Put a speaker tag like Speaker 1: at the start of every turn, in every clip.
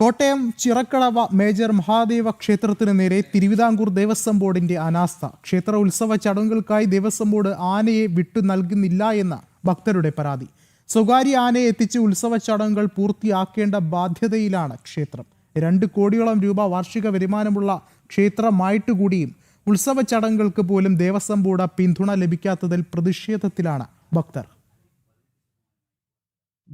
Speaker 1: Kottayam ചിറക്കളവ major Mahadeva ക്ഷേത്രത്തിന് നേരെ തിരുവിതാംകൂർ ദേവസ്വം ബോർഡിന്റെ അനാസ്ഥ. ക്ഷേത്ര ഉത്സവ ചടങ്ങുകൾക്കായി ദേവസ്വം ബോർഡ് ആനയെ വിട്ടു നൽകുന്നില്ല എന്ന ഭക്തരുടെ പരാതി. സ്വകാര്യ ആനയെ എത്തിച്ച് ഉത്സവ ചടങ്ങുകൾ പൂർത്തിയാക്കേണ്ട ബാധ്യതയിലാണ് ക്ഷേത്രം. 2 കോടിയോളം രൂപ വാർഷിക വരുമാനമുള്ള ക്ഷേത്രമായിട്ടുകൂടിയും ഉത്സവ ചടങ്ങുകൾക്ക് പോലും ദേവസ്വം ബോർഡ് പിന്തുണ ലഭിക്കാത്തതിൽ പ്രതിഷേധത്തിലാണ് ഭക്തർ.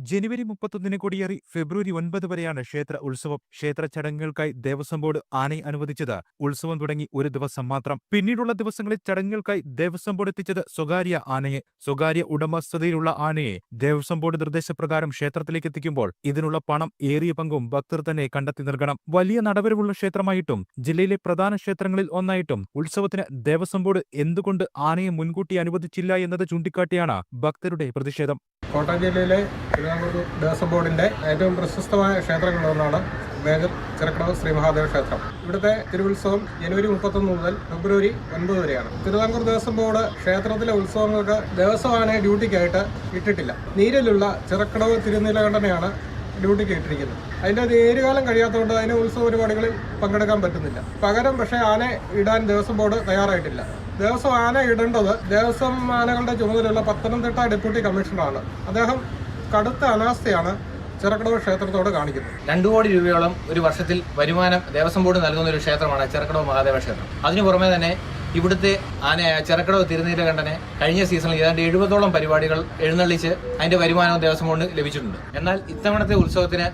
Speaker 2: ജനുവരി 31 കൊടിയേറി ഫെബ്രുവരി 9 വരെയാണ് ക്ഷേത്ര ഉത്സവം. ക്ഷേത്ര ചടങ്ങുകൾക്കായി ദേവസ്വം ബോർഡ് ആനയെ അനുവദിച്ചത് ഉത്സവം തുടങ്ങി 1 ദിവസം മാത്രം. പിന്നീടുള്ള ദിവസങ്ങളിൽ ചടങ്ങുകൾക്കായി ദേവസ്വം ബോർഡ് എത്തിച്ചത് സ്വകാര്യ ആനയെ. സ്വകാര്യ ഉടമസ്ഥതയിലുള്ള ആനയെ ദേവസ്വം ബോർഡ് നിർദ്ദേശപ്രകാരം ക്ഷേത്രത്തിലേക്ക് എത്തിക്കുമ്പോൾ ഇതിനുള്ള പണം ഏറിയ പങ്കും ഭക്തർ തന്നെ കണ്ടെത്തി നൽകണം. വലിയ നടവരവുള്ള ക്ഷേത്രമായിട്ടും ജില്ലയിലെ പ്രധാന ക്ഷേത്രങ്ങളിൽ ഒന്നായിട്ടും ഉത്സവത്തിന് ദേവസ്വം ബോർഡ് എന്തുകൊണ്ട് ആനയെ മുൻകൂട്ടി അനുവദിച്ചില്ല എന്നത് ചൂണ്ടിക്കാട്ടിയാണ് ഭക്തരുടെ പ്രതിഷേധം.
Speaker 3: കോട്ടയം ജില്ലയിലെ തിരുവിതാംകൂർ ദേവസ്വം ബോർഡിൻ്റെ ഏറ്റവും പ്രശസ്തമായ ക്ഷേത്രങ്ങളിലൊന്നാണ് മേജർ ചിറക്കളവ് ശ്രീ മഹാദേവ ക്ഷേത്രം. ഇവിടുത്തെ തിരുവുത്സവം ജനുവരി 31 മുതൽ ഫെബ്രുവരി 9 വരെയാണ്. തിരുവിതാംകൂർ ദേവസ്വം ബോർഡ് ക്ഷേത്രത്തിലെ ഉത്സവങ്ങൾക്ക് ദേവസ്വം ആനയെ ഡ്യൂട്ടിക്കായിട്ട് ഇട്ടിട്ടില്ല. നീരിലുള്ള ചിറക്കളവ് തിരുനീലകണ്ഠനെയാണ് ഡ്യൂട്ടിക്ക് ഇട്ടിരിക്കുന്നത്. അതിൻ്റെ നേരുകാലം കഴിയാത്തതുകൊണ്ട് അതിന് ഉത്സവ പരിപാടികളിൽ പങ്കെടുക്കാൻ പറ്റുന്നില്ല. പകരം പക്ഷേ ആന ഇടാൻ ദേവസ്വം ബോർഡ് തയ്യാറായിട്ടില്ല. ദേവസ്വം ആന ഇടേണ്ടത് ദേവസ്വം ആനകളുടെ ചുമതലയുള്ള പത്തനംതിട്ട ഡെപ്യൂട്ടി കമ്മീഷണറാണ്. അദ്ദേഹം കടുത്ത അനാസ്ഥയാണ് ചിറക്കടവ് ക്ഷേത്രത്തോട് കാണിക്കുന്നത്.
Speaker 4: 2 കോടി രൂപയോളം ഒരു വർഷത്തിൽ വരുമാനം ദേവസ്വം ബോർഡ് നൽകുന്ന ഒരു ക്ഷേത്രമാണ് ചിറക്കടവ് മഹാദേവ ക്ഷേത്രം. അതിനു പുറമെ തന്നെ ഇവിടുത്തെ ആനയായ ചിറക്കടവ് തിരുനീലകണ്ഠനെ കഴിഞ്ഞ സീസണിൽ ഏതാണ്ട് 70ഓളം പരിപാടികൾ എഴുന്നള്ളിച്ച് അതിന്റെ വരുമാനവും ദേവസ്വം ബോർഡിന് ലഭിച്ചിട്ടുണ്ട്. എന്നാൽ ഇത്തവണത്തെ ഉത്സവത്തിന്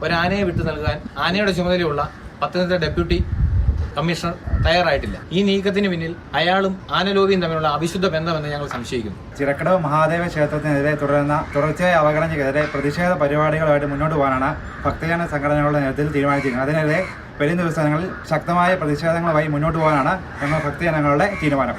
Speaker 4: ഒരാനയെ വിട്ടു നൽകാൻ ആനയുടെ ചുമതലയുള്ള പത്തനംതിട്ട ഡെപ്യൂട്ടി കമ്മീഷണർ തയ്യാറായിട്ടില്ല. ഈ നീക്കത്തിന് പിന്നിൽ അയാളും ആനലോബിയും തമ്മിലുള്ള അവിശുദ്ധ ബന്ധമെന്ന് ഞങ്ങൾ സംശയിക്കുന്നു.
Speaker 5: ചിറക്കടവ് മഹാദേവ ക്ഷേത്രത്തിനെതിരെ തുടർച്ചയായ അവഗണനയ്ക്കെതിരെ പ്രതിഷേധ പരിപാടികളുമായിട്ട് മുന്നോട്ട് പോകാനാണ് ഭക്തജന സംഘടനകളുടെ നേതൃത്വത്തിൽ തീരുമാനിച്ചിരിക്കുന്നത്. അതിനെതിരെ വരും ദിവസങ്ങളിൽ ശക്തമായ പ്രതിഷേധങ്ങളുമായി മുന്നോട്ട് പോകാനാണ് ഞങ്ങൾ ഭക്തജനങ്ങളുടെ തീരുമാനം.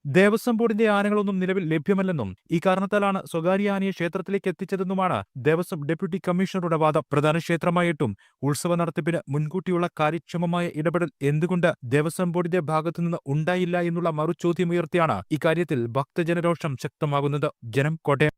Speaker 2: ദേവസ്വം ബോർഡിന്റെ ആനകളൊന്നും നിലവിൽ ലഭ്യമല്ലെന്നും ഈ കാരണത്താലാണ് സ്വകാര്യ ആനയെ ക്ഷേത്രത്തിലേക്ക് എത്തിച്ചതെന്നുമാണ് ദേവസ്വം ഡെപ്യൂട്ടി കമ്മീഷണറുടെ വാദം. പ്രധാന ക്ഷേത്രമായിട്ടും ഉത്സവ നടത്തിപ്പിന് മുൻകൂട്ടിയുള്ള കാര്യക്ഷമമായ ഇടപെടൽ എന്തുകൊണ്ട് ദേവസ്വം ബോർഡിന്റെ ഭാഗത്തുനിന്ന് ഉണ്ടായില്ല എന്നുള്ള മറുചോദ്യമുയർത്തിയാണ് ഇക്കാര്യത്തിൽ ഭക്തജനരോഷം ശക്തമാകുന്നത്. ജനം, കോട്ടയം.